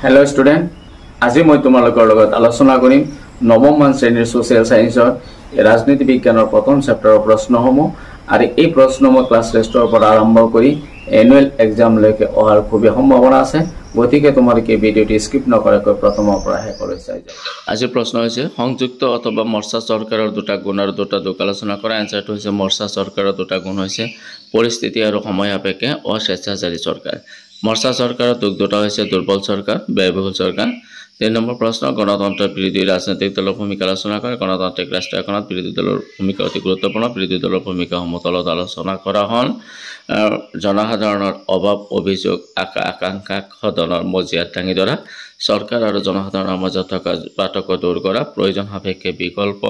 Hello student आज मैं तुम्हारे लगत आलोचना करिम नवम मान श्रेणीर सोशियल साइंसर राजनीति विज्ञानर प्रथम चैप्टार प्रश्नসমূह और ये प्रश्न मैं क्लास टेस्टर पर आरम्भ कर एनुअल एग्जाम लैके अहार खूब सम्भावना आछे गति के तुम्हारे भिडिओ स्किप नक प्रथम आज प्रश्न संयुक्त अथवा मर्चा सरकार दुटा गुण और दुटा दुख आलोचना कर एन्सार मर्चा सरकार दुटा गुण परिस्थिति और समय सापेक्षे अस्वेच्छाचारी सरकार मर्चा सरकार दुख दुटा दुर्बल सरकार व्ययबहुल सरकार 3 नम्बर प्रश्न गणतंत्र विरोधी राजनीतिक दलर भूमिका आलोचना कर गणतांत्रिक राष्ट्र एखनत विरोधी दलर भूमिका अति गुरुत्वपूर्ण विरोधी दलर भूमिका तलत आलोचना करा हल जनसाधाৰণৰ अभाव अभियोग आकांक्षा सदনৰ मजियात दाঙি धरा सरकार और जनसाधाৰণৰ মাজত থকা পাৰ্থক্য दूर करा प्रयोजन सापेक्षे विकल्प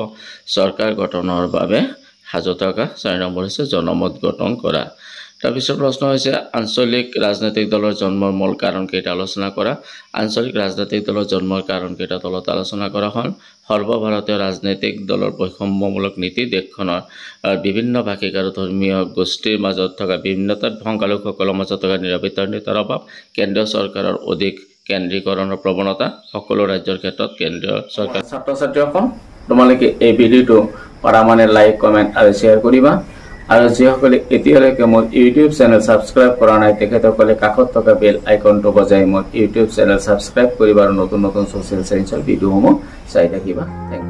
सरकार गठনৰ বাবে সাজু থকা 4 নম্বৰ जनमत गठन करा তাৰপিছত প্ৰশ্ন হৈছে আঞ্চলিক ৰাজনৈতিক দলৰ জন্মৰ মূল কাৰণ কেইটা আলোচনা কৰা আঞ্চলিক ৰাজনৈতিক দলৰ জন্মৰ কাৰণ কেইটা তলত আলোচনা কৰা হল সৰ্বভাৰতীয় ৰাজনৈতিক দলৰ বৈষম্যমূলক নীতি দেশখনৰ বিভিন্ন ভাষিক আৰু ধৰ্মীয় গোষ্ঠীৰ মাজত থকা বিভিন্নতাৰ সংখ্যালঘুসকলৰ মাজত থকা নিৰবিচ্ছিন্নতাৰ অভাৱ কেন্দ্ৰীয় চৰকাৰৰ অধিক কেন্দ্ৰীকৰণৰ প্ৰৱণতা সকলো ৰাজ্যৰ ক্ষেত্ৰত কেন্দ্ৰীয় চৰকাৰ ছাত্ৰ ছাত্ৰীসকল তোমালোকে এই ভিডিওটো পাৰামানে লাইক কমেন্ট আৰু শেয়াৰ কৰিবা और जिसकले एतियाলৈকে मोर यूट्यूब चैनल सब्सक्राइब करा নাই তেখেতসকলে কাষত থকা বেল আইকনটো বজাই मोर यूट्यूब चैनल सब्सक्राइब কৰিবা আৰু নতুন নতুন সোশ্যাল সায়েন্সৰ ভিডিওসমূহ চাই থাকিবা। Thank U.